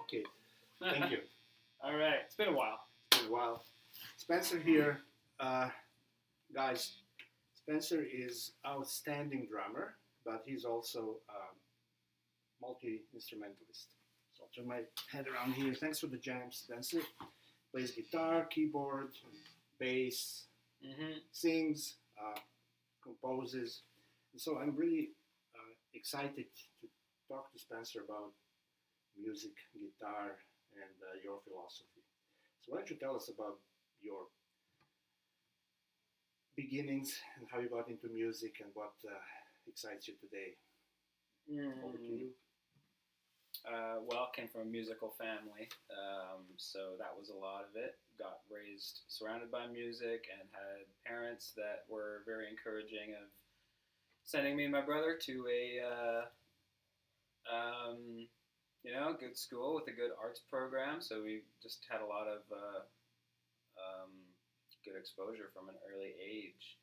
Okay, thank you. All right, it's been a while. It's been a while. Spencer here. Uh, guys, Spencer is outstanding drummer, but he's also multi-instrumentalist. So I'll turn my head around here. Thanks for the jam, Spencer. Plays guitar, keyboard, bass, sings, composes. And so I'm really excited to talk to Spencer about music, guitar, and your philosophy. So why don't you tell us about your beginnings and how you got into music and what excites you today? Over to you. Well, came from a musical family, so that was a lot of it. Got raised surrounded by music and had parents that were very encouraging of sending me and my brother to a good school with a good arts program. So we just had a lot of good exposure from an early age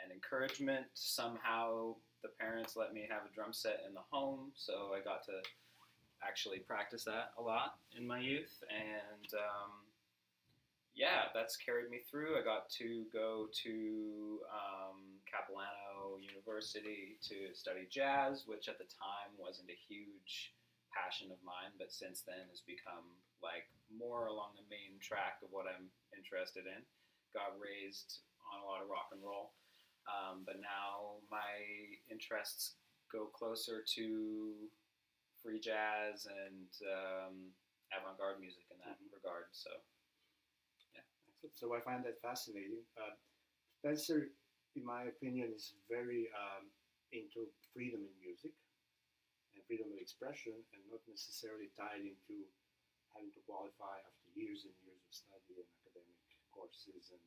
and encouragement. Somehow the parents let me have a drum set in the home, so I got to actually practice that a lot in my youth, and that's carried me through. I got to go to Capilano University to study jazz, which at the time wasn't a huge passion of mine, but since then has become like more along the main track of what I'm interested in. Got raised on a lot of rock and roll, but now my interests go closer to free jazz and avant-garde music in that regard. So, yeah. So I find that fascinating. Spencer, in my opinion, is very into freedom in music and freedom of expression, and not necessarily tied into having to qualify after years and years of study and academic courses and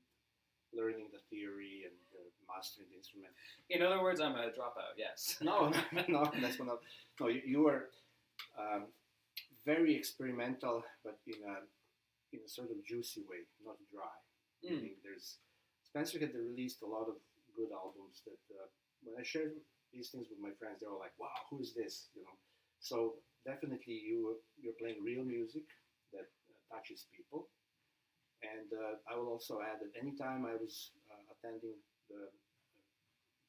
learning the theory and mastering the instrument. In other words, I'm a dropout. Yes. No, that's one of. No, you were very experimental, but in a sort of juicy way, not dry. Meaning, Spencer had released a lot of good albums that when I shared these things with my friends, they were like, "Wow, who is this?" So definitely you're playing real music that touches people. And I will also add that anytime I was attending the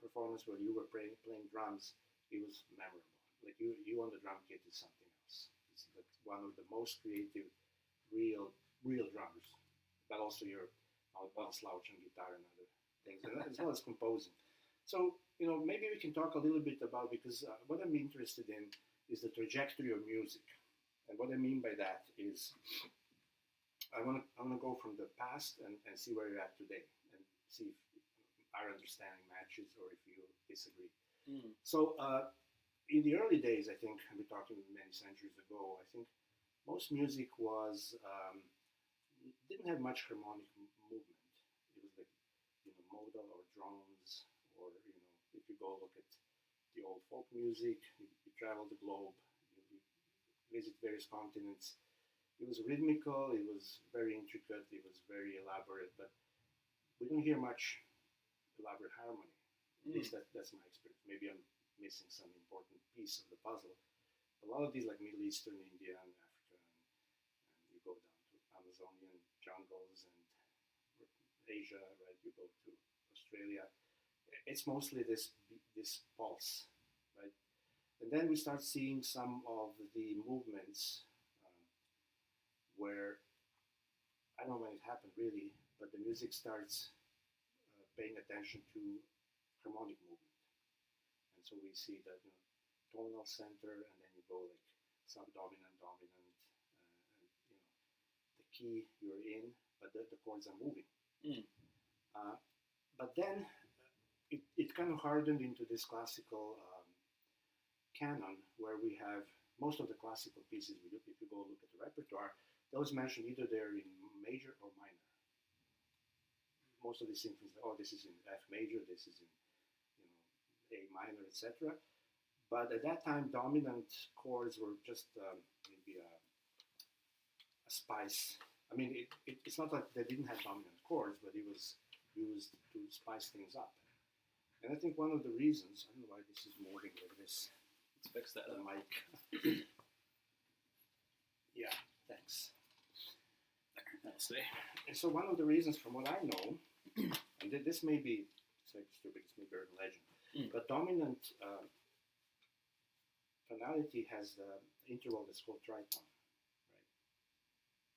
performance where you were playing drums, it was memorable. Like you on the drum kit is something else. It's like one of the most creative, real drummers. But also your slouch on guitar and other things, as well as composing. So maybe we can talk a little bit about, because what I'm interested in is the trajectory of music, and what I mean by that is I want to go from the past and see where you're at today, and see if our understanding matches or if you disagree. So in the early days, I think, we're talking many centuries ago, I think most music didn't have much harmonic movement. It was like modal or drones, or if you go look at the old folk music, you travel the globe, you visit various continents. It was rhythmical, it was very intricate, it was very elaborate, but we don't hear much elaborate harmony. At least that's my experience. Maybe I'm missing some important piece of the puzzle. A lot of these, like Middle Eastern, India, and Africa, and you go down to Amazonian jungles and Asia, right? You go to Australia. It's mostly this pulse, right? And then we start seeing some of the movements where, I don't know when it happened really, but the music starts paying attention to harmonic movement. And so we see that tonal center, and then you go like subdominant, dominant, and the key you're in, but the chords are moving. But then it kind of hardened into this classical canon, where we have most of the classical pieces. If you go look at the repertoire, those mentioned either they're in major or minor. Most of the symphonies, this is in F major, this is in A minor, etc. But at that time, dominant chords were just maybe a spice. I mean, it's not like they didn't have dominant chords, but it was used to spice things up. And I think one of the reasons, I don't know why this is moving like this. Let's fix that. The mic. Yeah. mostly. And so one of the reasons, from what I know, and this may be stupid, this may be urban legend, but dominant tonality has the interval that's called tritone, right?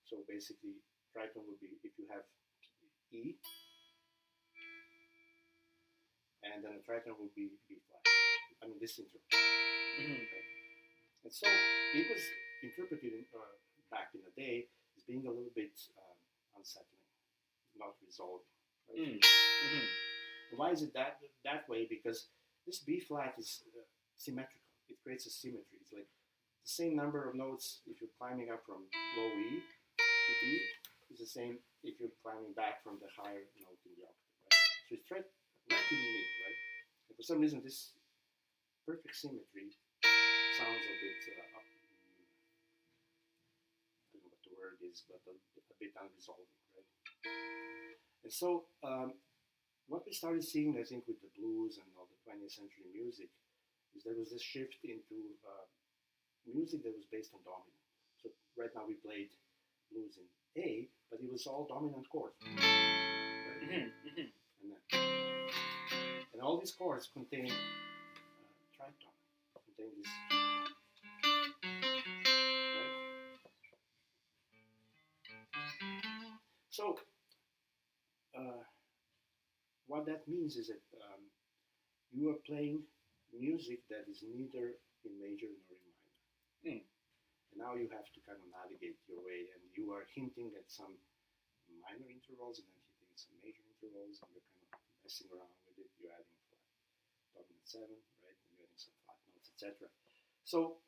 So basically, tritone would be if you have E, and then a tritone would be B flat. I mean, this interval. Right? And so it was interpreted back in the day as being a little bit unsettling, not resolving. Right? Why is it that way? Because this B flat is symmetrical. It creates a symmetry. It's like the same number of notes if you're climbing up from low E to B is the same if you're climbing back from the higher note in the octave. Right? So it's right in the middle, right? And for some reason, this perfect symmetry sounds a bit, I don't know what the word is, but a bit unresolving, right? And so what we started seeing, I think, with the blues and all the 20th century music is there was this shift into music that was based on dominant. So right now we played blues in A, but it was all dominant chords. Right? And all these chords contain tritone, contain this. Right? So what that means is that you are playing music that is neither in major nor in minor. And now you have to kind of navigate your way, and you are hinting at some minor intervals and then hitting some major intervals, and you're kind of messing around with it. You're adding dominant 7, right? And you're adding some flat notes, etc. So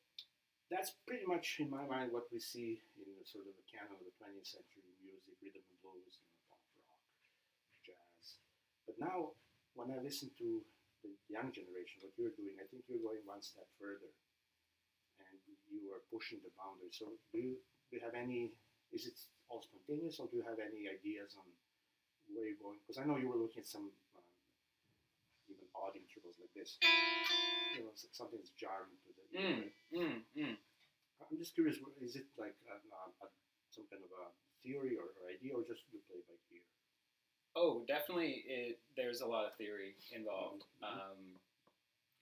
that's pretty much, in my mind, what we see in the sort of the canon of the 20th century music, rhythm and blues, pop rock, jazz. But now, when I listen to the young generation, what you're doing, I think you're going one step further, and you are pushing the boundaries. So do you have any, is it all spontaneous, or do you have any ideas on where you're going? Because I know you were looking at some even odd intervals like this. Something that's jarring to the ear. I'm just curious, is it like some kind of a theory or idea, or just you play by ear? Oh, definitely. There's a lot of theory involved.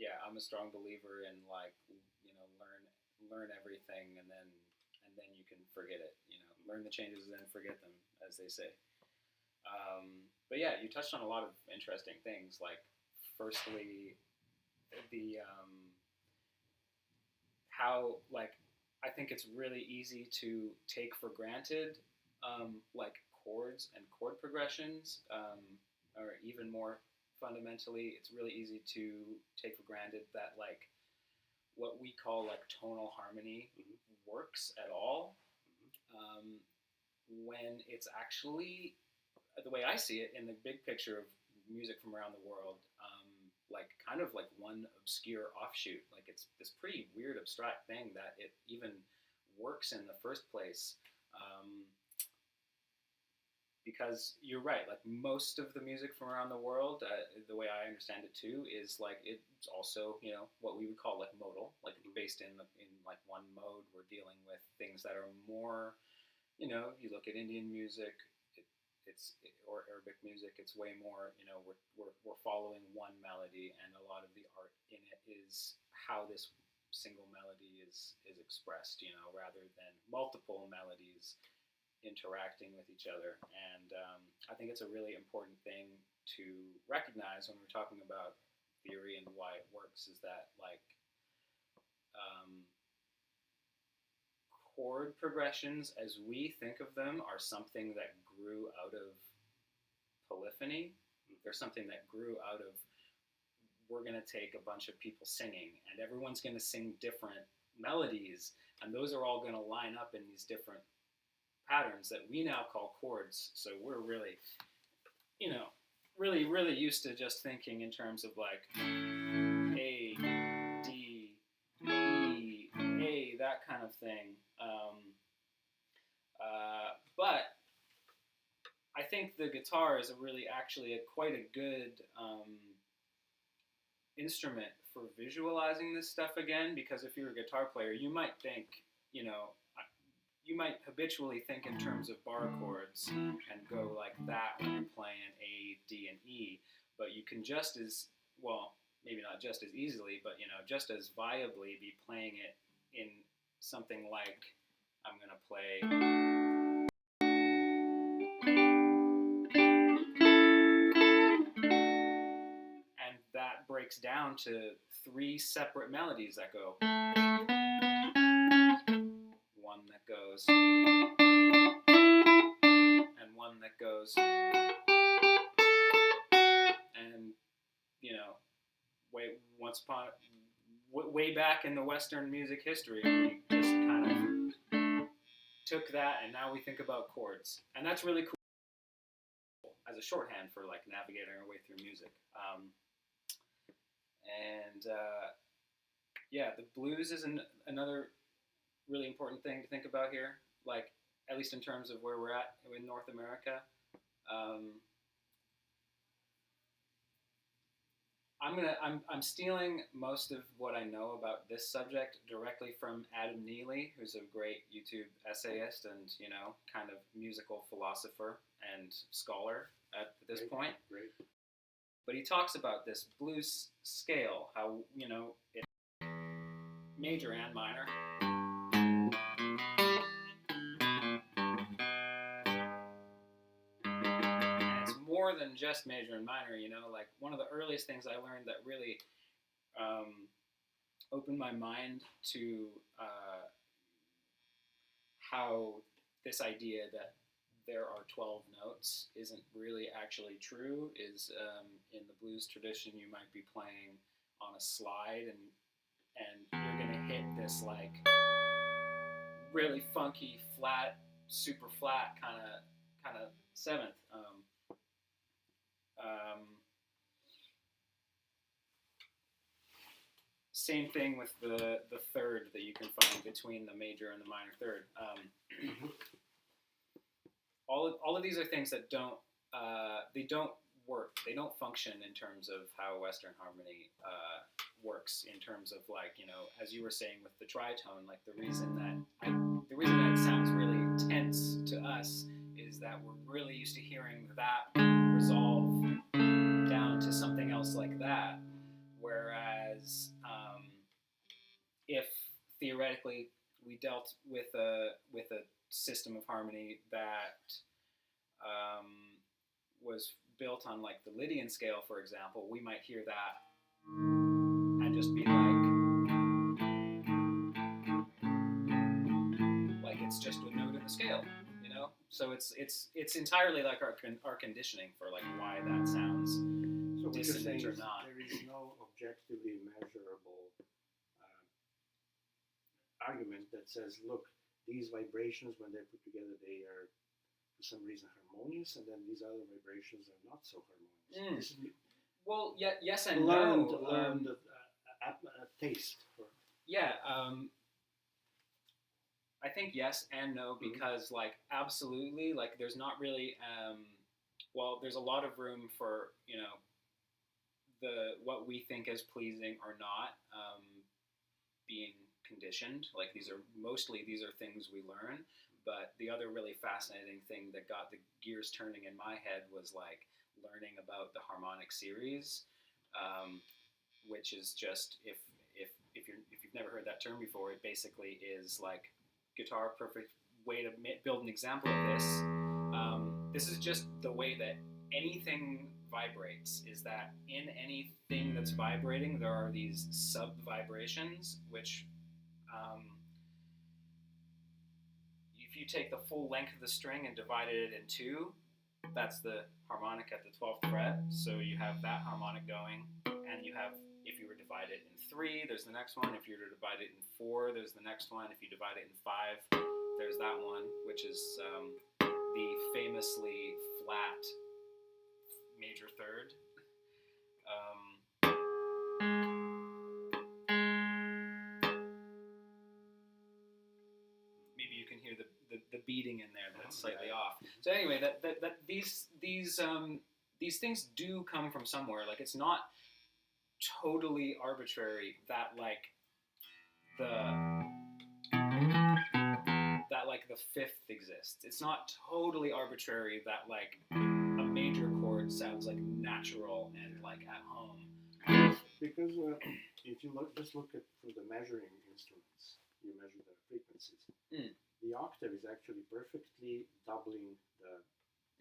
Yeah, I'm a strong believer in learn everything, and then you can forget it. Learn the changes and then forget them, as they say. But yeah, you touched on a lot of interesting things. Like, firstly, the how I think it's really easy to take for granted chords and chord progressions, or even more fundamentally, it's really easy to take for granted that what we call tonal harmony works at all, when it's actually, the way I see it in the big picture of music from around the world, kind of like one obscure offshoot. It's this pretty weird abstract thing that it even works in the first place. Because you're right, most of the music from around the world, the way I understand it too, is it's also what we would call modal, based in one mode. We're dealing with things that are more, you look at Indian music, or Arabic music, it's way more, we're following one melody, and a lot of the art in it is how this single melody is expressed, rather than multiple melodies interacting with each other. And I think it's a really important thing to recognize when we're talking about theory and why it works, is that chord progressions as we think of them are something that grew out of polyphony. They're something that grew out of, we're going to take a bunch of people singing, and everyone's going to sing different melodies, and those are all going to line up in these different patterns that we now call chords. So we're really, really used to just thinking in terms of A, D, E, A, that kind of thing. But I think the guitar is actually quite a good instrument for visualizing this stuff again, because if you're a guitar player, you might think, you might habitually think in terms of bar chords and go like that when you're playing A, D, and E, but you can just as well, maybe not just as easily, but just as viably be playing it in something like I'm gonna play. And that breaks down to 3 separate melodies that go. One that goes. And one that goes. And, way back in the Western music history, we just kind of took that and now we think about chords. And that's really cool as a shorthand for like navigating our way through music. The blues is another really important thing to think about here, like at least in terms of where we're at in North America. I'm stealing most of what I know about this subject directly from Adam Neely, who's a great YouTube essayist and kind of musical philosopher and scholar at this point. Great. But he talks about this blues scale, how it's major and minor. More than just major and minor, like one of the earliest things I learned that really opened my mind to how this idea that there are 12 notes isn't really actually true is in the blues tradition you might be playing on a slide and you're gonna hit this like really funky flat, super flat kind of seventh. Same thing with the third that you can find between the major and the minor third. All of these are things that don't work. They don't function in terms of how Western harmony works. In terms of like as you were saying with the tritone, like the reason that it sounds really tense to us is that we're really used to hearing that resolve down to something else like that. Whereas if theoretically we dealt with a system of harmony that was built on like the Lydian scale, for example, we might hear that and just be like it's just a note in the scale, So it's entirely like our conditioning for like why that sounds dissonant or not. There is no objectively measurable argument that says, look, these vibrations when they're put together, they are for some reason harmonious, and then these other vibrations are not so harmonious. Well, yes and learned, no. Learned taste. I think yes and no because, like, absolutely, like, there's not really, there's a lot of room for, what we think is pleasing or not being conditioned. Like, these are things we learn. But the other really fascinating thing that got the gears turning in my head was like learning about the harmonic series, which is just if you've never heard that term before, it basically is like guitar. Perfect way to build an example of this. This is just the way that anything vibrates. Is that in anything that's vibrating, there are these sub vibrations, which if you take the full length of the string and divided it in two, that's the harmonic at the 12th fret. So you have that harmonic going, and you have, if you were to divide it in 3, there's the next one. If you were to divide it in 4, there's the next one. If you divide it in 5, there's that one, which is the famously flat major third. Maybe you can hear the beating in there that's slightly off. So anyway, that these things do come from somewhere. Like, it's not totally arbitrary that the fifth exists. It's not totally arbitrary that like a major chord sounds like natural and like at home. Because if you just look at for the measuring instruments, you measure the frequencies. The octave is actually perfectly doubling the.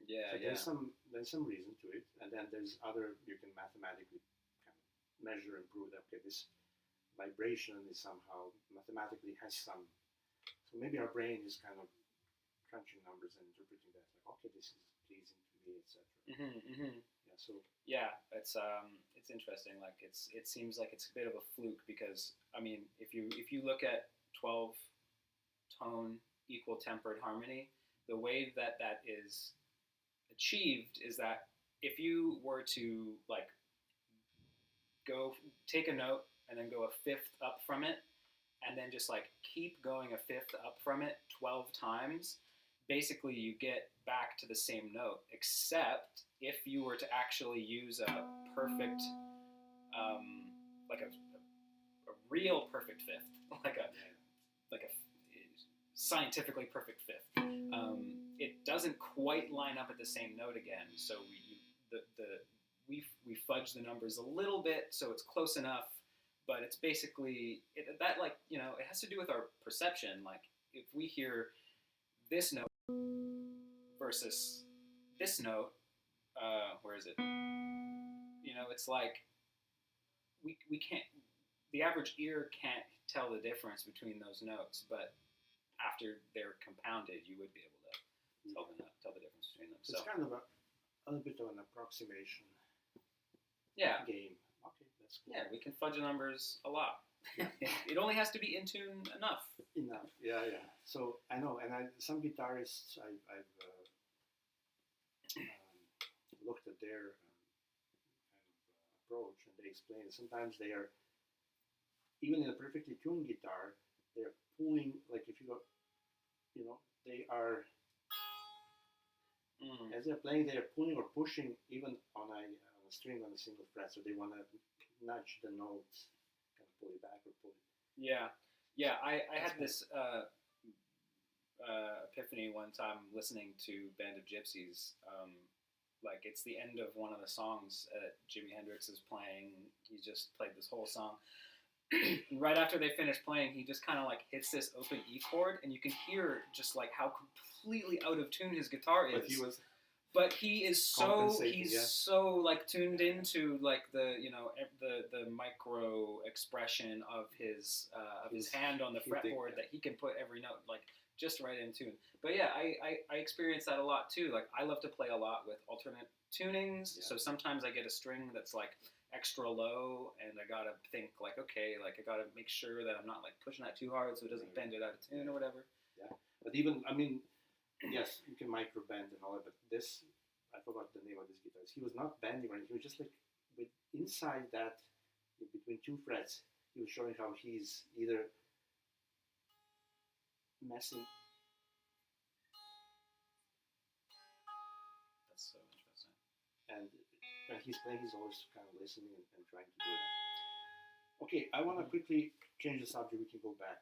Yeah, so there's some reason to it, and then there's other you can mathematically kind of measure and prove that okay, this vibration is somehow mathematically has some. So maybe our brain is kind of crunching numbers and interpreting that like okay, this is pleasing to me, etc. Yeah. So yeah, it's interesting. Like it seems like it's a bit of a fluke because I mean, if you look at 12-tone equal tempered harmony, the way that is achieved is that if you were to like go take a note and then go a fifth up from it and then just like keep going a fifth up from it 12 times, basically you get back to the same note, except if you were to actually use a perfect like a real perfect fifth, like a scientifically perfect fifth, it doesn't quite line up at the same note again. So we fudge the numbers a little bit so it's close enough, but it's basically that like it has to do with our perception. Like if we hear this note versus this note, where is it? It's like we can't. The average ear can't tell the difference between those notes, but after they're compounded, you would be able to tell the difference between them. So it's kind of a little bit of an approximation. Yeah. Game. Okay, that's cool. Yeah, we can fudge the numbers a lot. It only has to be in tune enough. Enough. Yeah. So I know, and some guitarists I've looked at their approach, and they explain that sometimes they are, even in a perfectly tuned guitar, they're pulling, like if you go, they are, as they're playing, they are pulling or pushing even on a string on a single fret, so they want to nudge the notes, kind of pull it back or pull it. Yeah, I had this epiphany one time listening to Band of Gypsies. Like it's the end of one of the songs Jimi Hendrix is playing. He just played this whole song. And right after they finish playing, he just kind of like hits this open E chord, and you can hear just like how completely out of tune his guitar is. But he is so like tuned into like the the micro expression of his hand on the fretboard that he can put every note like just right in tune. But yeah, I experience that a lot too. Like I love to play a lot with alternate tunings. Yeah. So sometimes I get a string that's like extra low, and I gotta think like, okay, like I gotta make sure that I'm not like pushing that too hard so it doesn't bend it out of tune or whatever. Yeah, but even yes, you can micro bend and all that, but this, I forgot the name of this guitarist. He was not bending or anything. He was just like with inside that, between two frets, he was showing how he's either messing. That's so interesting. And when he's playing, he's always kind of listening and trying to do that. Okay, I want to quickly change the subject. We can go back.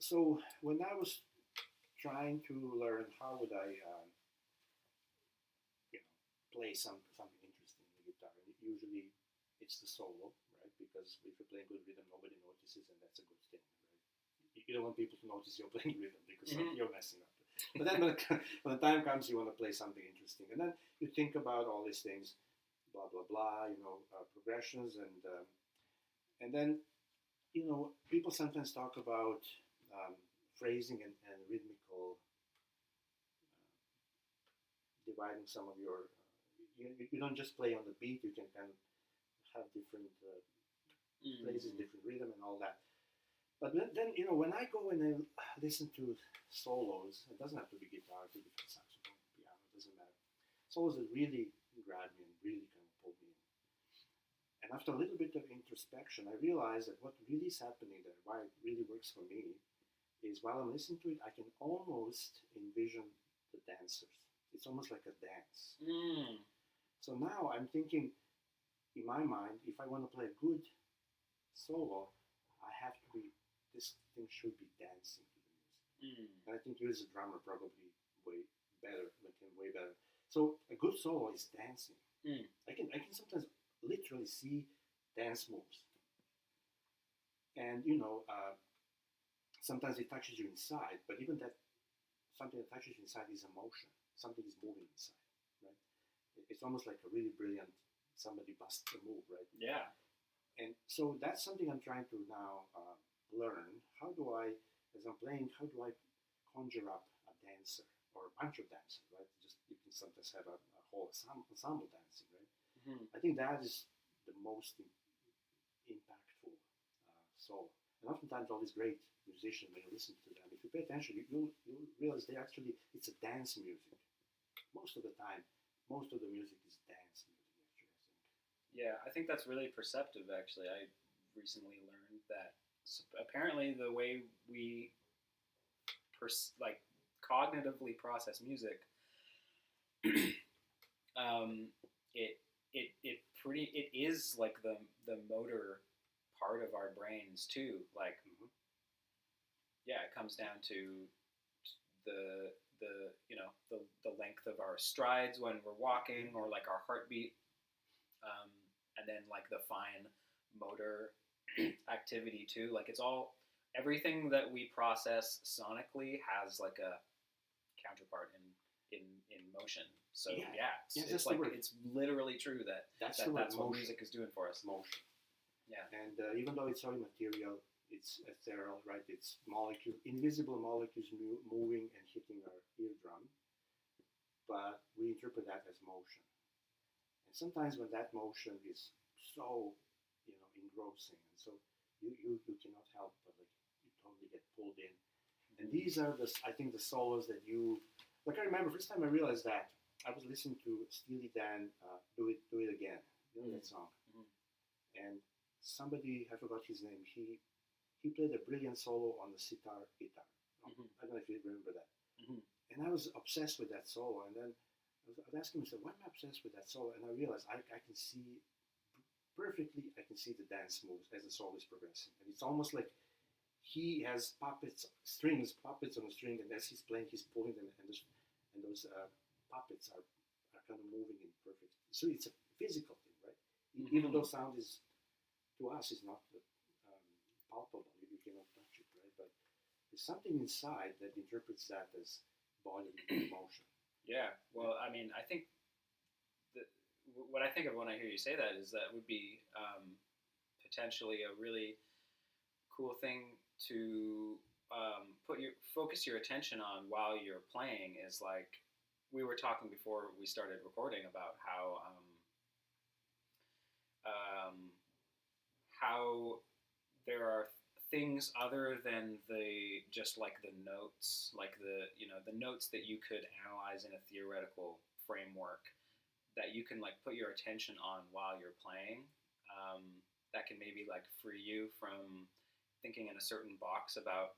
So when I was trying to learn how would I play something interesting in the guitar, usually it's the solo, right? Because if you're playing good rhythm, nobody notices, and that's a good thing, right? You don't want people to notice you're playing rhythm because you're messing up. But then when the time comes, you want to play something interesting, and then you think about all these things, blah blah blah, progressions, and then people sometimes talk about phrasing and rhythmical dividing some of your. You don't just play on the beat. You can kind of have different places, different rhythm, and all that. But then when I go and I listen to solos, it doesn't have to be guitar, it could be saxophone, piano, it doesn't matter. Solos that really grab me and really kind of pull me in. And after a little bit of introspection, I realized that what really is happening there, why it really works for me, is while I'm listening to it, I can almost envision the dancers. It's almost like a dance. So now I'm thinking, in my mind, if I want to play a good solo, this thing should be dancing to the music. And I think you as a drummer probably way better, way better. So a good solo is dancing. I can sometimes literally see dance moves, and sometimes it touches you inside. But even that something that touches you inside is emotion. Something is moving inside, right? It's almost like a really brilliant somebody busts a move, right? Yeah. And so that's something I'm trying to now learn. How do I, as I'm playing, how do I conjure up a dancer or a bunch of dancers, right? Just you can sometimes have a whole ensemble dancing, right? I think that is the most impactful solo. And oftentimes all these great musicians, when you listen to them, if you pay attention, you'll realize it's a dance music. Most of the time, most of the music is dance music, actually, I think. Yeah, I think that's really perceptive, actually. I recently learned that apparently the way we cognitively process music, it is like the motor part of our brains too. Like, yeah, it comes down to the the length of our strides when we're walking, or like our heartbeat, and then like the fine motor activity too. Like it's all everything that we process sonically has like a counterpart in motion. So it's like it's literally true that's what music is doing for us. Motion. Yeah. And even though it's only material, it's ethereal, right? It's invisible molecules moving and hitting our eardrum, but we interpret that as motion. And sometimes when that motion is so, engrossing, and so you cannot help but you totally get pulled in. And these are I think the solos that I remember first time I realized that I was listening to Steely Dan, Do It Again, that song, and somebody, I forgot his name, he played a brilliant solo on the sitar guitar. I don't know if you remember that. And I was obsessed with that solo, and then I was asking myself, why am I obsessed with that solo? And I realized I can see perfectly, I can see the dance moves as the solo is progressing. And it's almost like he has puppets on the string, and as he's playing, he's pulling them, and those puppets are kind of moving in perfect. So it's a physical thing, right? Even though sound is, to us, is not palpable, you cannot touch it, right? But there's something inside that interprets that as bodily motion. Yeah, well, I mean, I think what I think of when I hear you say that is that would be potentially a really cool thing to focus your attention on while you're playing. Is like we were talking before we started recording about how there are things other than just like the notes, like the notes that you could analyze in a theoretical framework that you can like put your attention on while you're playing. That can maybe like free you from thinking in a certain box about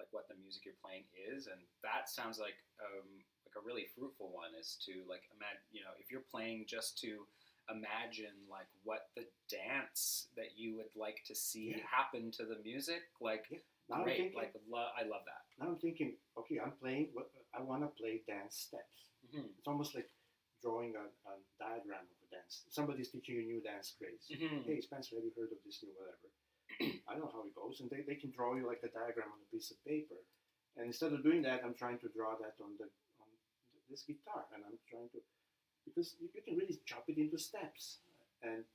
like what the music you're playing is, and that sounds like a really fruitful one. Is to like imagine, if you're playing just to imagine like what the dance that you would like to see happen to the music, like great, like I love that. Now I'm thinking, okay, I'm playing. I want to play dance steps. It's almost like drawing a diagram of a dance. Somebody's teaching you a new dance craze. Hey, Spencer, have you heard of this new whatever? I don't know how it goes, and they can draw you like a diagram on a piece of paper. And instead of doing that, I'm trying to draw that on this guitar, and I'm trying to, because you can really chop it into steps. And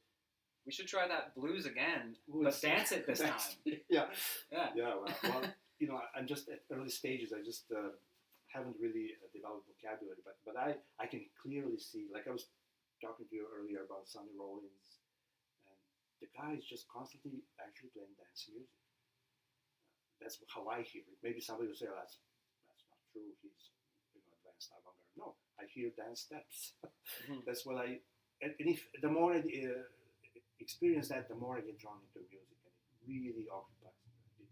we should try that blues again, but dance it this time. Yeah. Well, I'm just at early stages. I just haven't really developed vocabulary, but I can clearly see, like I was talking to you earlier about Sonny Rollins, and the guy is just constantly actually playing dance music. That's how I hear it. Maybe somebody will say, oh, that's not true. He's advanced avant-garde. No, I hear dance steps. That's what and if the more I experience that, the more I get drawn into music, and it really occupies me.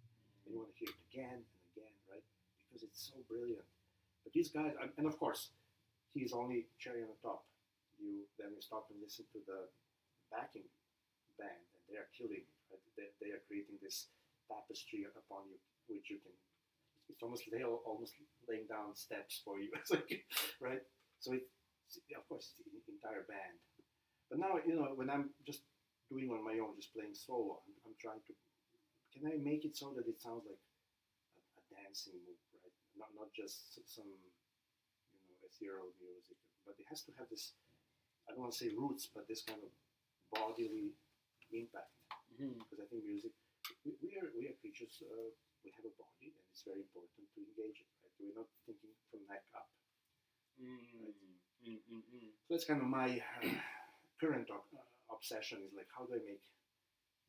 And you want to hear it again and again, right? Because it's so brilliant. But these guys, and of course, he's only cherry on the top. Then you stop and listen to the backing band, and they are killing it. Right? They are creating this tapestry upon you, which you can. It's it's almost they are almost laying down steps for you. It's like, right? So of course it's the entire band. But now when I'm just doing on my own, just playing solo, I'm trying to can I make it so that it sounds like a dancing move, right? Not just some ethereal music, but it has to have this. I don't want to say roots, but this kind of bodily impact. Because I think music, we are creatures. We have a body, and it's very important to engage it. Right? We're not thinking from neck up. Right? So that's kind of my current obsession is like how do I make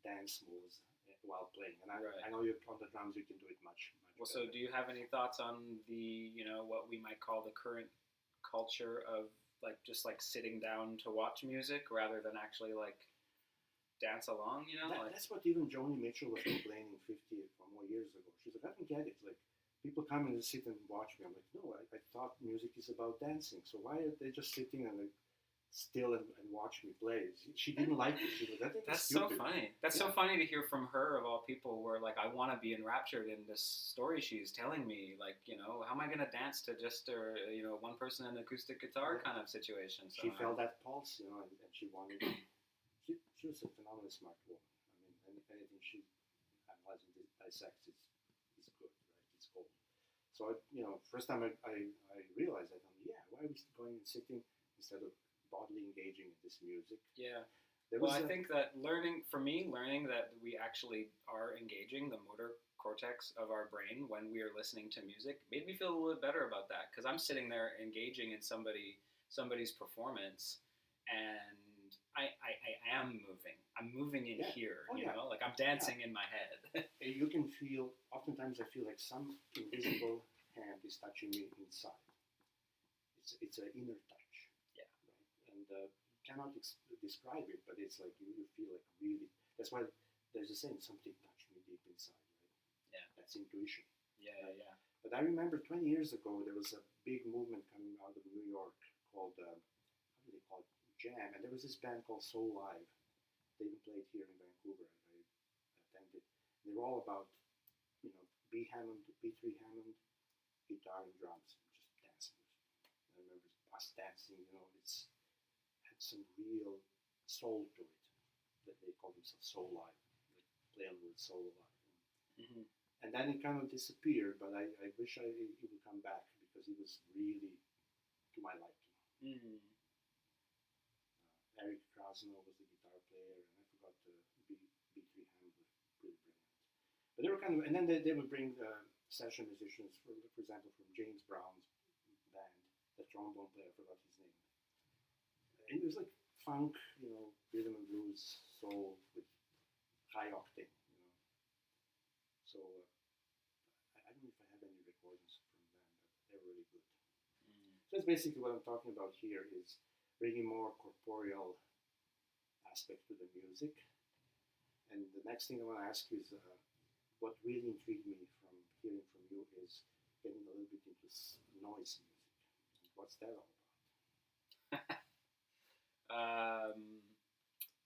dance moves while playing? And I know you on the drums you can do it much well. better. So do you have any thoughts on the what we might call the current culture of like just like sitting down to watch music rather than actually like dance along, That's what even Joni Mitchell was complaining 50 or more years ago. She's like, I don't get it. Like, people come and sit and watch me. I'm like, no, I thought music is about dancing. So why are they just sitting and like still and watch me play? She didn't like it. She was like, that's so funny. That's so funny to hear from her of all people. Where like I want to be enraptured in this story she's telling me. Like how am I going to dance to just one person and acoustic guitar kind of situation? So she felt that pulse, and she wanted. She was a phenomenally smart woman. I mean, anything she analyzes and dissects is good, right? It's gold. So, first time I realized that, why are we going and sitting instead of bodily engaging in this music? Yeah. I think that learning that we actually are engaging the motor cortex of our brain when we are listening to music made me feel a little bit better about that, because I'm sitting there engaging in somebody's performance, and I am moving. I'm moving in here, like I'm dancing in my head. You can feel, oftentimes I feel like some invisible hand is touching me inside. It's an inner touch. Yeah. Right? And you cannot describe it, but it's like you feel like really, that's why there's a saying, something touched me deep inside, right? Yeah. That's intuition. Yeah, right? yeah. But I remember 20 years ago, there was a big movement coming out of New York called, how do they call it? Jam, and there was this band called Soul Live. They even played here in Vancouver. I attended. They were all about, B3 Hammond, guitar and drums, just dancing. I remember us dancing. It's had some real soul to it. That they call themselves Soul Live, like play on the word soul live. And then it kind of disappeared. But I wish it would come back because it was really to my liking. Eric Krasno was the guitar player, and I forgot B3 Hammond was pretty brilliant. But they were kind of, and then they would bring session musicians, for example, from James Brown's band, the trombone player, I forgot his name. And it was like funk, rhythm and blues, soul with high octane, So I don't know if I have any recordings from them, but they're really good. So that's basically what I'm talking about here is bringing more corporeal aspect to the music. And the next thing I want to ask you is what really intrigued me from hearing from you is getting a little bit into noise music. What's that all about?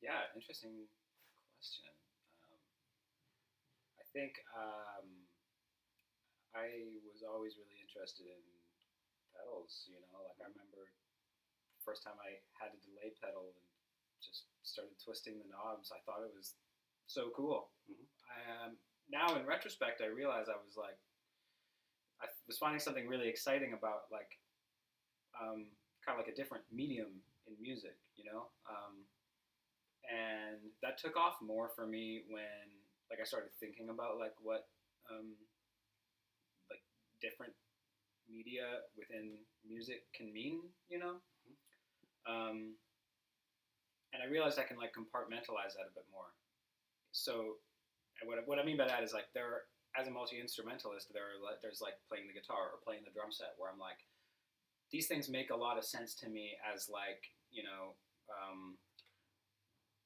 Yeah, interesting question. I think I was always really interested in pedals, like I remember first time I had a delay pedal and just started twisting the knobs. I thought it was so cool. Now in retrospect, I realized I was finding something really exciting about kind of like a different medium in music, and that took off more for me when I started thinking about what different media within music can mean, and I realized I can compartmentalize that a bit more. So, what I mean by that is as a multi-instrumentalist, there's playing the guitar or playing the drum set where I'm these things make a lot of sense to me as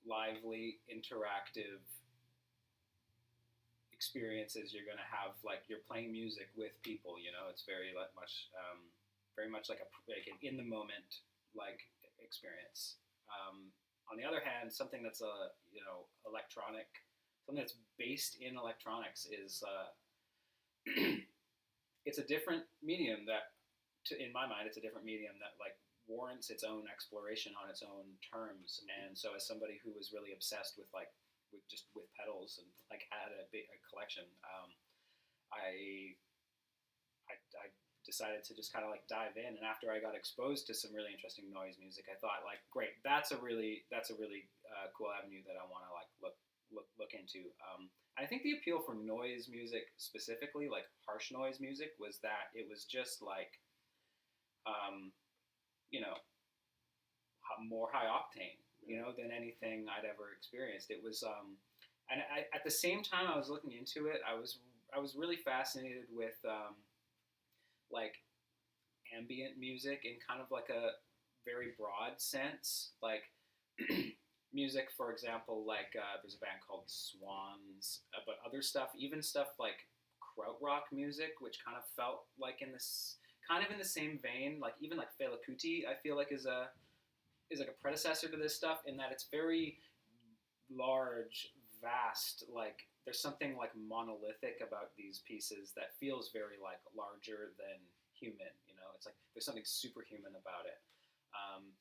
lively, interactive experiences you're going to have. You're playing music with people, it's very much like an in the moment experience. On the other hand, something that's electronic, something that's based in electronics is it's a different medium that, in my mind, it's a different medium that like warrants its own exploration on its own terms. And so, as somebody who was really obsessed with like with pedals and like had a collection, I I decided to just kind of like dive in. And after I got exposed to some really interesting noise music, I thought like, great, that's a really cool avenue that I want to like look into. I think the appeal for noise music specifically, like harsh noise music, was that it was just like, you know, more high octane, you know, than anything I'd ever experienced. It was, and at the same time I was looking into it, I was really fascinated with like ambient music in kind of like a very broad sense, like music, for example, like there's a band called Swans, but other stuff, even stuff like krautrock music, which kind of felt like in this kind of in the same vein, like even like Fela Kuti, I feel like is like a predecessor to this stuff in that it's very large, vast, like there's something like monolithic about these pieces that feels very like larger than human, you know, it's like there's something superhuman about it.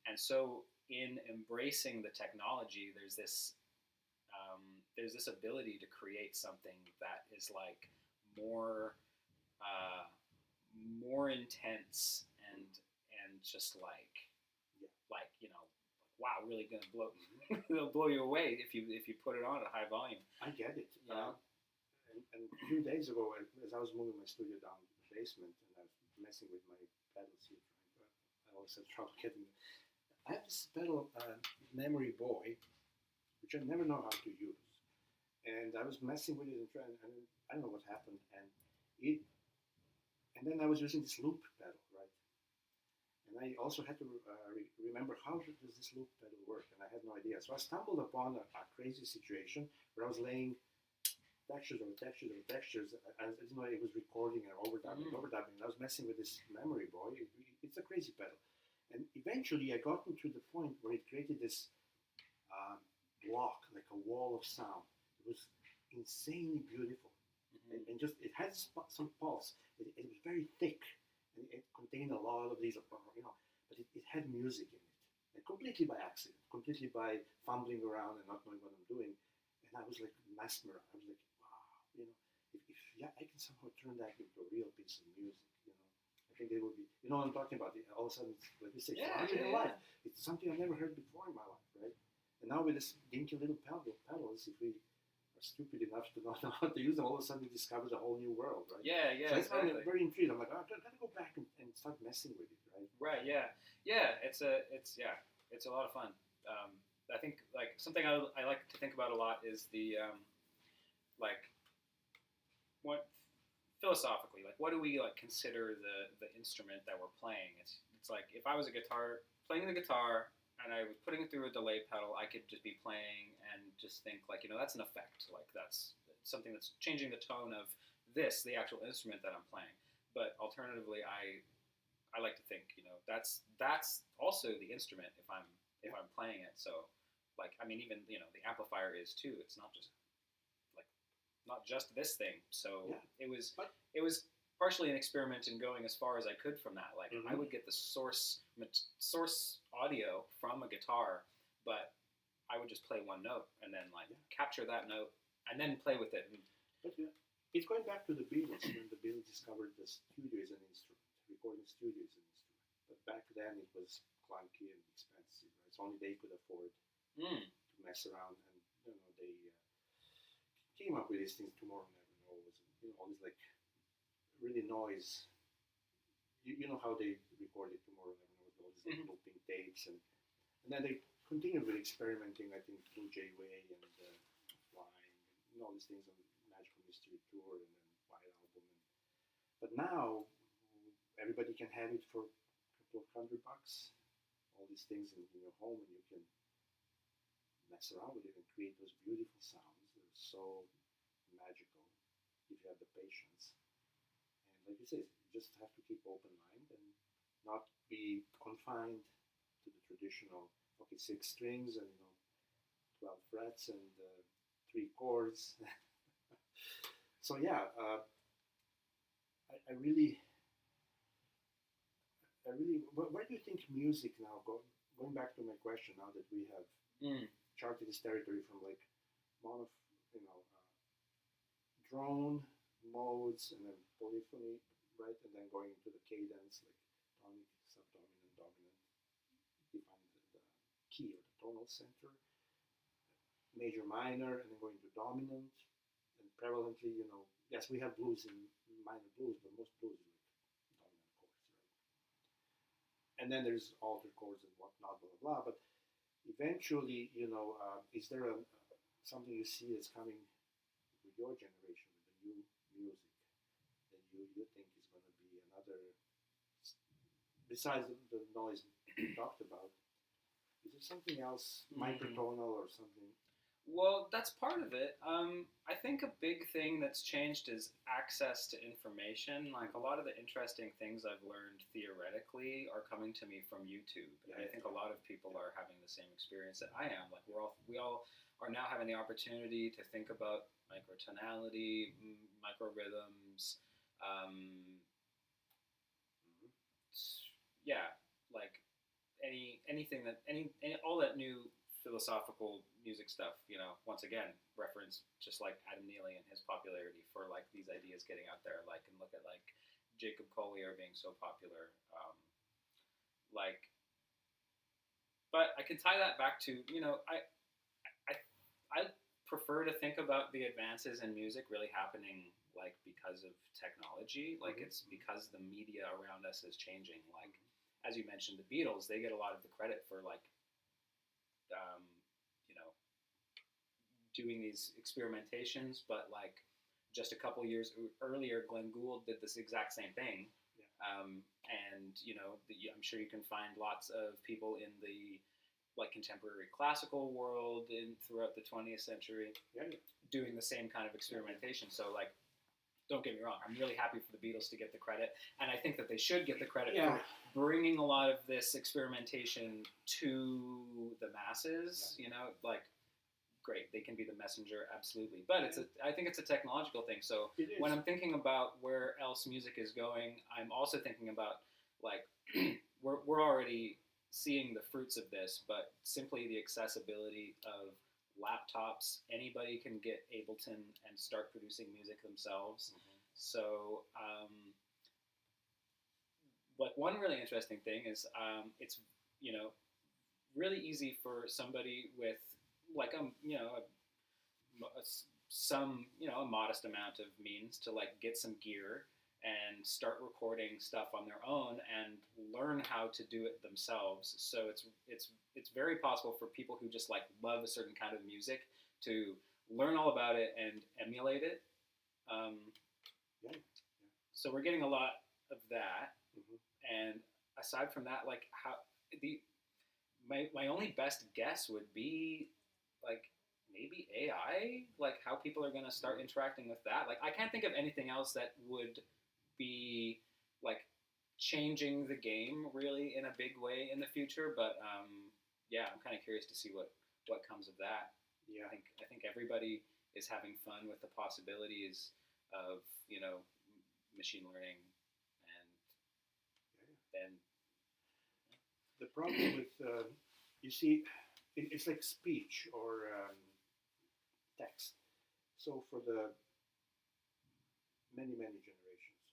And so in embracing the technology, there's this ability to create something that is like more more intense and just like you know, wow, really gonna blow it'll blow you away if you put it on at high volume. I get it. You know? And a few days ago, as I was moving my studio down to the basement and I was messing with my pedals here, I always had trouble getting. I have this pedal Memory Boy, which I never know how to use, and I was messing with it and trying, and I don't know what happened, and then I was using this loop pedal, right? And I also had to remember how does this loop pedal work, and I had no idea. So I stumbled upon a crazy situation where I was laying textures over textures over textures, and you know, it was recording and overdubbing, overdubbing. And I was messing with this Memory Boy. It's a crazy pedal. And eventually I got to the point where it created this block, like a wall of sound. It was insanely beautiful. And just, it had some pulse. It was very thick, and it contained a lot of these, you know, but it had music in it. And completely by accident, completely by fumbling around and not knowing what I'm doing. And I was like mesmerized. I was like, wow, you know, if I can somehow turn that into a real piece of music, you know, I think it would be, you know what I'm talking about. All of a sudden, it's, like you say, larger than life. It's something I've never heard before in my life, right? And now with this dinky little pedals, if we are stupid enough to not know how to use them, all of a sudden we discover a whole new world, right? Yeah, So exactly. I'm very intrigued. I'm like, oh, I gotta go back and start messing with it, right? Right. Yeah. It's a lot of fun. I think like something I like to think about a lot is the like what philosophically, like what do we like consider the instrument that we're playing? It's like if I was playing the guitar and I was putting it through a delay pedal, I could just be playing and just think like, you know, that's an effect, like that's something that's changing the tone of the actual instrument that I'm playing. But alternatively, I like to think, you know, that's also the instrument if I'm playing it. So like, I mean, even, you know, the amplifier is too. It's not just this thing. So it was partially an experiment in going as far as I could from that. Like I would get the source audio from a guitar, but I would just play one note and then like capture that note and then play with it. But it's going back to the Beatles when the Beatles discovered the studio as an instrument, recording studio as an instrument. But back then it was clunky and expensive. Right? So only they could afford to mess around, and you know they came up with these things. Tomorrow Never Knows, and you know all this like really noise. You know how they recorded Tomorrow Never Knows, all these like, looping tapes, and then they continued with experimenting. I think Blue Jay Way and Flying, and all these things on Magical Mystery Tour, and then White Album. But now everybody can have it for a couple of $100. All these things in your home, and you can mess around with it and create those beautiful sounds. They're so magical if you have the patience. And like you say, you just have to keep open mind and not be confined to the traditional 6 strings and 12 frets and 3 chords. So yeah, I really, where do you think music now going back to my question now that we have Mm. charted this territory from like mono, drone modes and then polyphony, right, and then going into the cadence like tonic, subdominant, dominant, define the key or the tonal center, major, minor, and then going to dominant, and prevalently, yes, we have blues in minor blues, but most blues is like dominant chords, right? And then there's altered chords and whatnot, blah blah blah. But eventually, is there something you see that's coming with your generation, with the new music, that you think is going to be another, besides the noise we talked about? Is there something else, microtonal or something? Well, that's part of it. I think a big thing that's changed is access to information. Like a lot of the interesting things I've learned theoretically are coming to me from YouTube, and I think a lot of people are having the same experience that I am. Like we all are now having the opportunity to think about microtonality, microrhythms. Yeah, like anything that any all that new philosophical music stuff, once again, reference just like Adam Neely and his popularity for like these ideas getting out there, like, and look at like Jacob Collier being so popular, like, but I can tie that back to, I prefer to think about the advances in music really happening like because of technology, like it's because the media around us is changing, like, as you mentioned, the Beatles, they get a lot of the credit for like, doing these experimentations, but like just a couple years earlier, Glenn Gould did this exact same thing. Yeah. And I'm sure you can find lots of people in the like contemporary classical world throughout the 20th century doing the same kind of experimentation. So like, don't get me wrong, I'm really happy for the Beatles to get the credit, and I think that they should get the credit for bringing a lot of this experimentation to the masses. Like, great, they can be the messenger, absolutely. But I think it's a technological thing. So when I'm thinking about where else music is going, I'm also thinking about like we're already seeing the fruits of this, but simply the accessibility of laptops. Anybody can get Ableton and start producing music themselves. So like one really interesting thing is it's really easy for somebody with like a modest amount of means to like get some gear and start recording stuff on their own and learn how to do it themselves. So it's very possible for people who just like love a certain kind of music to learn all about it and emulate it. So we're getting a lot of that. And aside from that, like my only best guess would be like maybe AI, like how people are going to start interacting with that. Like I can't think of anything else that would be like changing the game really in a big way in the future. But I'm kind of curious to see what comes of that. Yeah, I think everybody is having fun with the possibilities of machine learning, and the problem with you see, it's like speech or text. So for the many generations,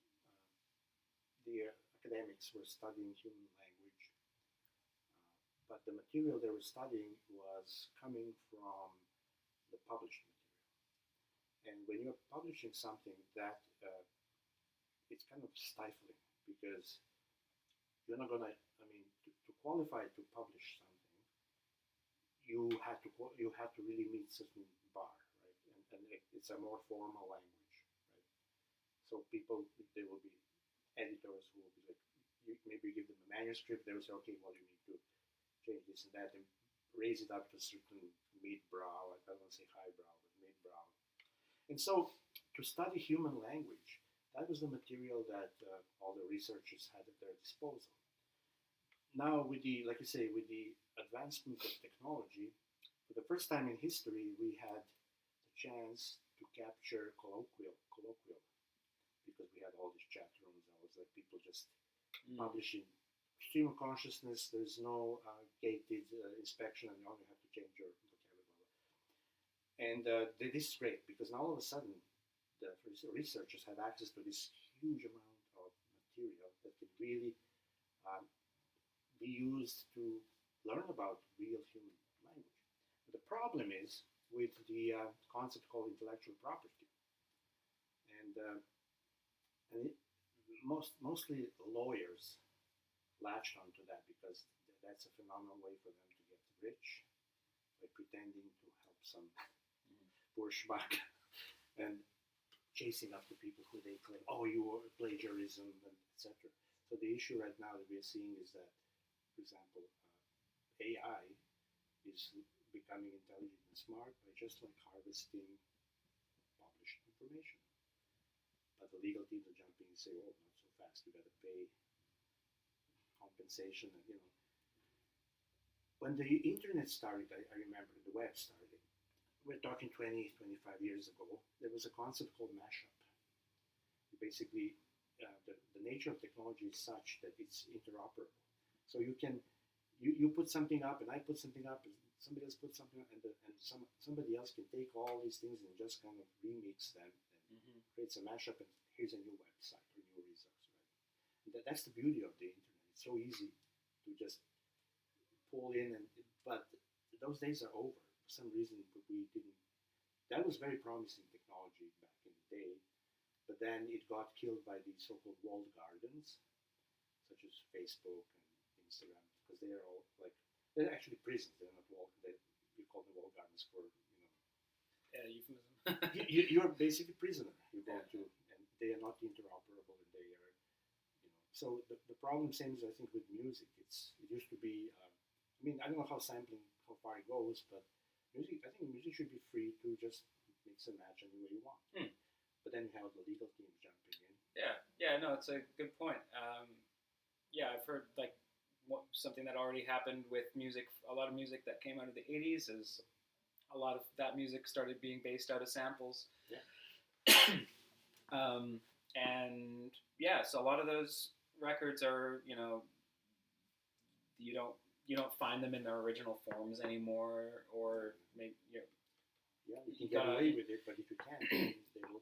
the academics were studying human language, but the material they were studying was coming from the published material. And when you're publishing something, that it's kind of stifling because you're not gonna. I mean, to qualify to publish something, you have to really meet certain bar, right? And it's a more formal language, right? So people, there will be editors who will be like, maybe you give them a manuscript, they will say, okay, well, you need to change this and that and raise it up to a certain mid-brow. I don't want to say highbrow, but mid-brow. And so to study human language, that was the material that all the researchers had at their disposal. Now, with the, like you say, with the advancement of technology, for the first time in history, we had the chance to capture colloquial. because we had all these chat rooms. I was like, people just Mm. publishing stream of consciousness. There's no gated inspection, and you only have to change your vocabulary. And this is great because now all of a sudden the researchers have access to this huge amount of material that can really um, be used to learn about real human language. But the problem is with the concept called intellectual property, and mostly lawyers latched onto that because that's a phenomenal way for them to get rich by pretending to help some poor schmuck and chasing after people who they claim, oh, you are plagiarism, and etc. So the issue right now that we're seeing is that, for example, AI is becoming intelligent and smart by just like harvesting published information. But the legal teams are jumping and say, oh, not so fast, we got to pay compensation, and when the internet started, I remember the web started. We're talking 20, 25 years ago. There was a concept called mashup. Basically, the nature of technology is such that it's interoperable. So you put something up, and I put something up, and somebody else put something up, and somebody else can take all these things and just kind of remix them and creates a mashup, and here's a new website or new results. Right? That's the beauty of the internet. It's so easy to just pull in, but those days are over. For some reason, we didn't. That was very promising technology back in the day, but then it got killed by the so-called walled gardens, such as Facebook and Instagram, because they're actually prisons. They're not walled. We call them walled gardens for euphemism. You're basically a prisoner. You go to, and they are not interoperable, and they are, So the problem seems, I think, with music. It used to be. I don't know how far it goes, but music. I think music should be free to just mix and match any way you want. But then you have the legal teams jumping in. Yeah. No, it's a good point. I've heard something that already happened with music. A lot of music that came out of the '80s is a lot of that music started being based out of samples. Yeah. So a lot of those records are, you don't find them in their original forms anymore, or maybe you can get away with it, but if you can't, they will.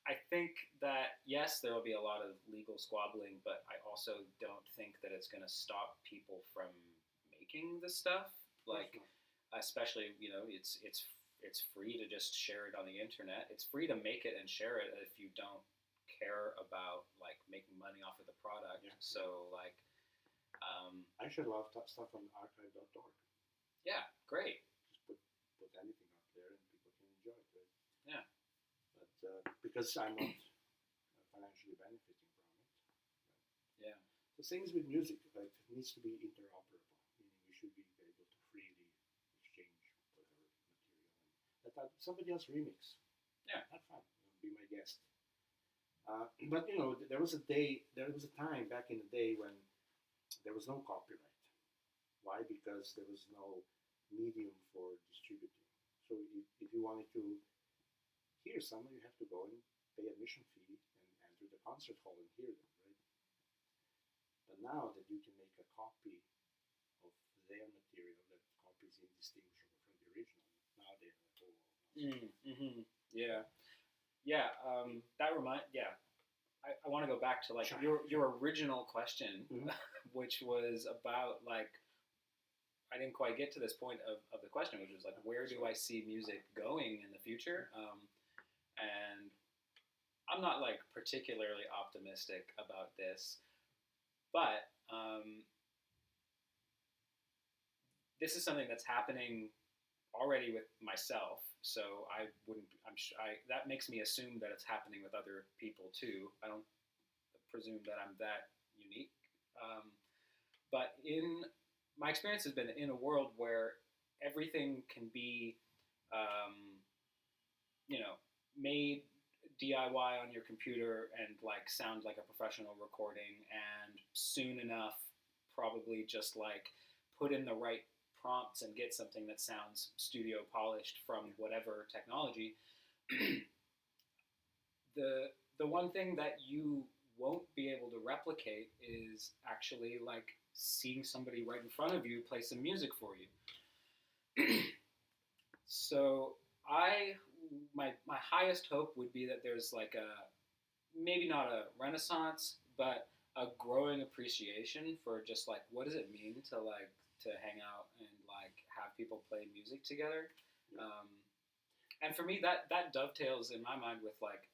I think that yes, there will be a lot of legal squabbling, but I also don't think that it's going to stop people from making the stuff. Especially, it's free to just share it on the internet. It's free to make it and share it if you don't care about making money off of the product. Yeah. So I should love stuff on archive.org. Yeah, great. Just put anything up there and people can enjoy it. Right? Yeah. But because I'm not financially benefiting from it. Right? Yeah. So things with music, it needs to be interoperable, meaning we should be able to freely exchange whatever material and let somebody else remix. Yeah. That's fine. Be my guest. But there was a time back in the day when there was no copyright. Why? Because there was no medium for distributing. So if you wanted to hear someone, you have to go and pay admission fee and enter the concert hall and hear them, right? But now that you can make a copy of their material, that copy is indistinguishable from the original. Now they're Yeah. I want to go back to Sure. your original question, Mm-hmm. which was about I didn't quite get to this point of the question, which was where do I see music going in the future? And I'm not particularly optimistic about this, but this is something that's happening already with myself, so that makes me assume that it's happening with other people too. I don't presume that I'm that unique. But my experience has been in a world where everything can be, made DIY on your computer and sound like a professional recording, and soon enough, probably just put in the right prompts and get something that sounds studio polished from whatever technology. the one thing that you won't be able to replicate is actually like seeing somebody right in front of you play some music for you. So my highest hope would be that there's like a, maybe not a renaissance, but a growing appreciation for just like what does it mean to hang out and like have people play music together. Um, and for me, that dovetails in my mind with like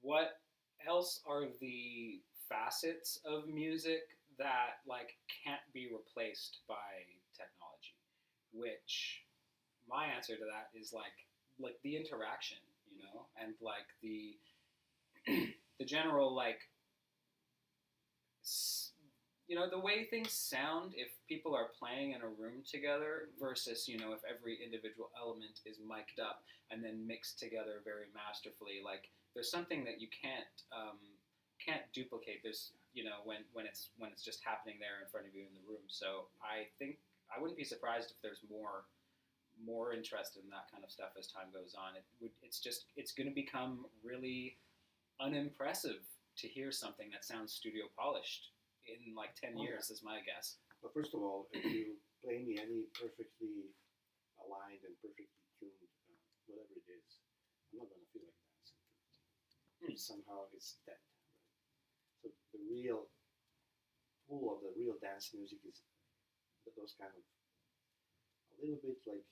what else are the facets of music that like can't be replaced by technology, which my answer to that is like the interaction, and like the the general like the way things sound if people are playing in a room together versus if every individual element is mic'd up and then mixed together very masterfully. Like there's something that you can't duplicate. There's when it's just happening there in front of you in the room. So I think I wouldn't be surprised if there's more interest in that kind of stuff as time goes on. It's going to become really unimpressive to hear something that sounds studio polished in like 10 years is my guess. But first of all, if you play me any perfectly aligned and perfectly tuned, whatever it is, I'm not going to feel like dancing to it. Somehow it's dead. Right? So the real pool of the real dance music is those kind of a little bit like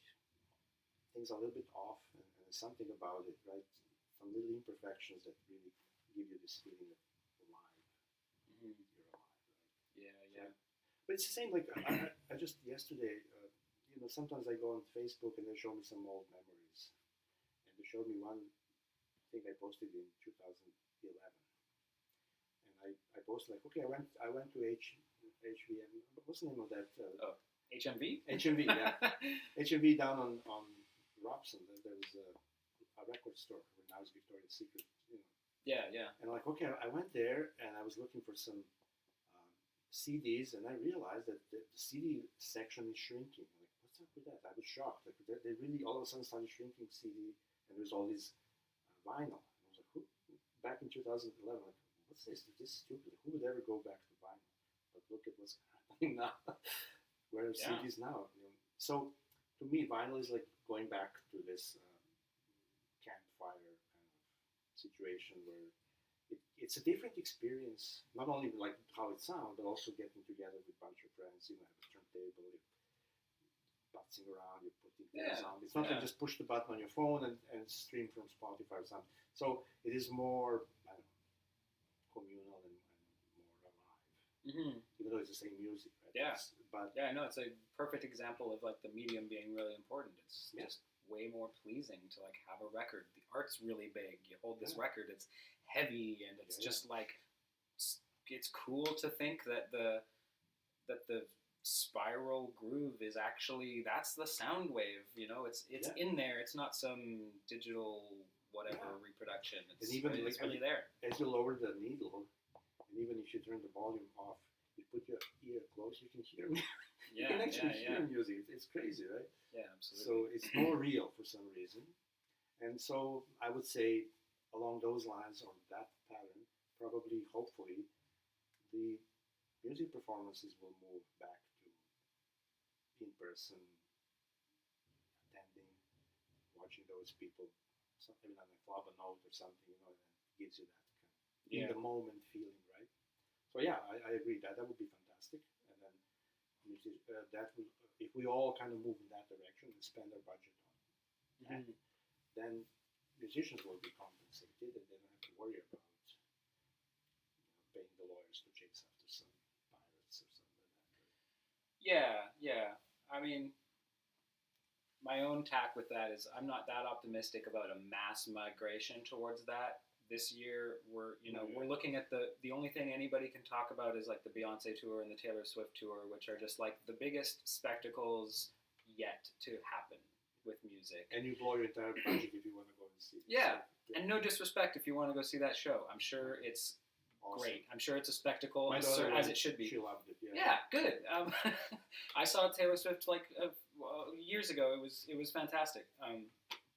things are a little bit off, and there's something about it, right? Some little imperfections that really give you this feeling of alive. You're alive, right? Yeah. But it's the same. Like I just yesterday, sometimes I go on Facebook and they show me some old memories, and they showed me one thing I posted in 2011, and I posted like, okay, I went to HVM. What's the name of that? HMV. HMV, yeah. HMV down on Robson. There was a record store where now is Victoria's Secret. Yeah. And like, okay, I went there and I was looking for some CDs, and I realized that the CD section is shrinking. Like, what's up with that? I was shocked. Like, they really all of a sudden started shrinking CD, and there's all this vinyl. And I was like, back in 2011, like, what's this? This is stupid. Who would ever go back to vinyl? But look at what's happening now. Where are CDs now? So to me, vinyl is like going back to this campfire kind of situation where it's a different experience, not only like how it sounds, but also getting together with a bunch of friends, have a turntable, you're bounцing around, you're putting things on. It's not like just push the button on your phone and stream from Spotify or something. So it is more, communal and more alive. Even though it's the same music, right? Yeah. It's a perfect example of like the medium being really important. It's just way more pleasing to like have a record. The art's really big. You hold this record, it's heavy, and it's just like it's cool to think that the spiral groove is actually that's the sound wave. It's in there. It's not some digital whatever reproduction. It's really there. As you lower the needle, and even if you turn the volume off, you put your ear close, you can hear me. You can actually hear music. It's crazy, right? Yeah, absolutely. So it's more real for some reason. And so I would say along those lines or that pattern, probably, hopefully, the music performances will move back to in-person, attending, watching those people, something on a club, a note or something, and it gives you that kind of in-the-moment feeling, right? So yeah, I agree that would be fantastic. And then that will, if we all kind of move in that direction and spend our budget on that, then musicians will be compensated, and they don't have to worry about paying the lawyers to chase after some pirates or something like that. Yeah. I mean, my own tack with that is I'm not that optimistic about a mass migration towards that. This year, we're looking at the only thing anybody can talk about is like the Beyonce tour and the Taylor Swift tour, which are just like the biggest spectacles yet to happen with music. And you blow your entire budget if you want to go and see it. Yeah, and no disrespect if you want to go see that show. I'm sure it's great. I'm sure it's a spectacle as it should be. She loved it. Yeah, good. I saw Taylor Swift like years ago. It was fantastic.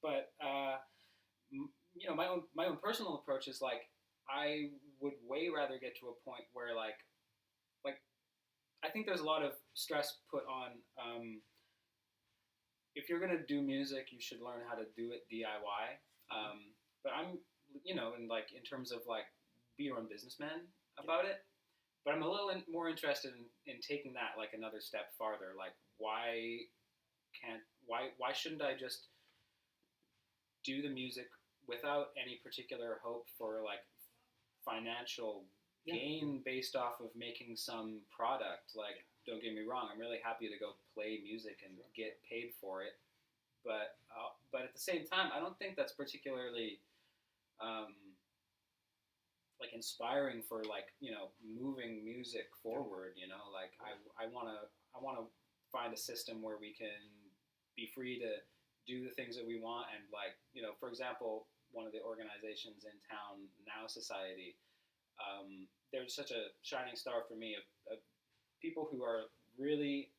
But my own personal approach is like I would way rather get to a point where like I think there's a lot of stress put on if you're gonna do music, you should learn how to do it DIY. But I'm in terms of like be your own businessman about it. But I'm a little more interested in taking that like another step farther. Like why shouldn't I just do the music without any particular hope for like financial gain based off of making some product? Like, don't get me wrong, I'm really happy to go play music and get paid for it. But at the same time, I don't think that's particularly like inspiring for like moving music forward. Like I wanna find a system where we can be free to do the things that we want, and like for example, one of the organizations in town, Now Society, there's such a shining star for me of people who are really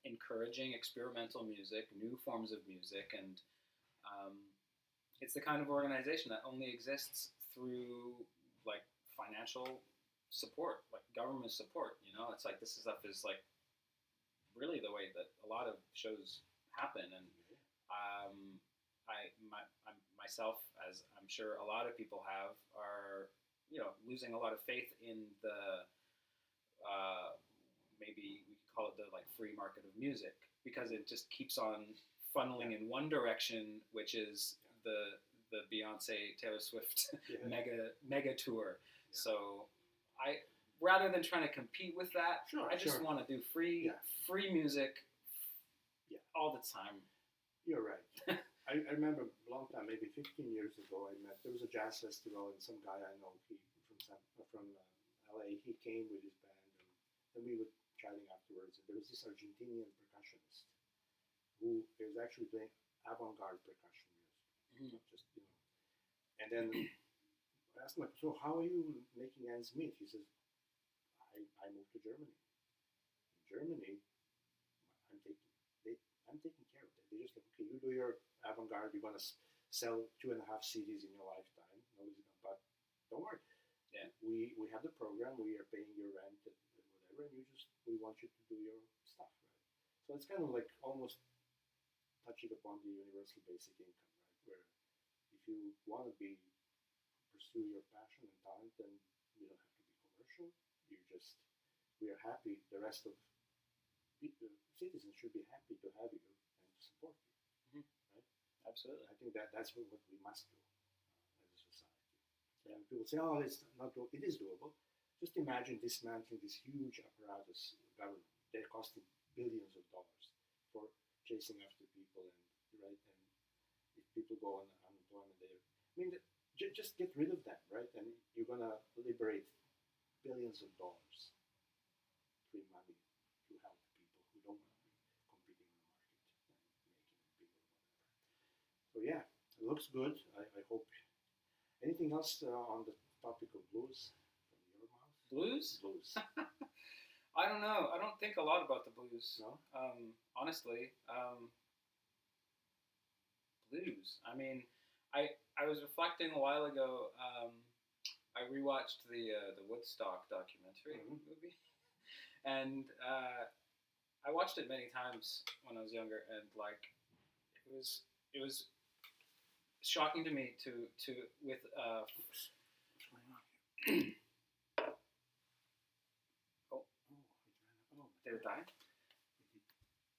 encouraging experimental music, new forms of music, and it's the kind of organization that only exists through like financial support, like government support. It's like this stuff is like really the way that a lot of shows happen, and myself, as I'm sure a lot of people have, are losing a lot of faith in the maybe we could call it the like free market of music, because it just keeps on funneling in one direction, which is the Beyonce Taylor Swift mega tour. So I, rather than trying to compete with that, I just want to do free music all the time. You're right. I remember a long time, maybe 15 years ago, there was a jazz festival, and some guy I know, from LA, he came with his band, and we were chatting afterwards, and there was this Argentinian percussionist who was actually playing avant-garde percussion music, just and then I asked him, so how are you making ends meet? He says, I moved to Germany. In Germany, I'm taking care of it. They're just like, okay, you do your avant-garde, you're going to sell 2.5 CDs in your lifetime. Nobody's going to, but don't worry. Yeah. We have the program, we are paying your rent and whatever, and we want you to do your stuff, right? So it's kind of like almost touching upon the universal basic income, right? Where if you want to pursue your passion and talent, then you don't have to be commercial. We are happy. The rest of the citizens should be happy to have you and to support you, right? Absolutely. I think that's what we must do as a society. And people say, "Oh, it's not doable." It is doable. Just imagine dismantling this huge apparatus of government. They're costing billions of dollars for chasing after people, and if people go on unemployment, just get rid of them, right? And you're gonna liberate billions of dollars, free money to help people who don't want to be competing in the market and making it big or whatever. So yeah, it looks good. I hope. Anything else on the topic of blues from your mouth? Blues? Blues. I don't know. I don't think a lot about the blues. No? Honestly. Blues. I mean, I was reflecting a while ago. I rewatched the Woodstock documentary movie, and I watched it many times when I was younger, and like it was shocking to me with What's going on here? Did it die?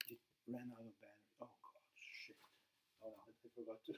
It ran out of battery. Oh god, shit! Oh no, I forgot to.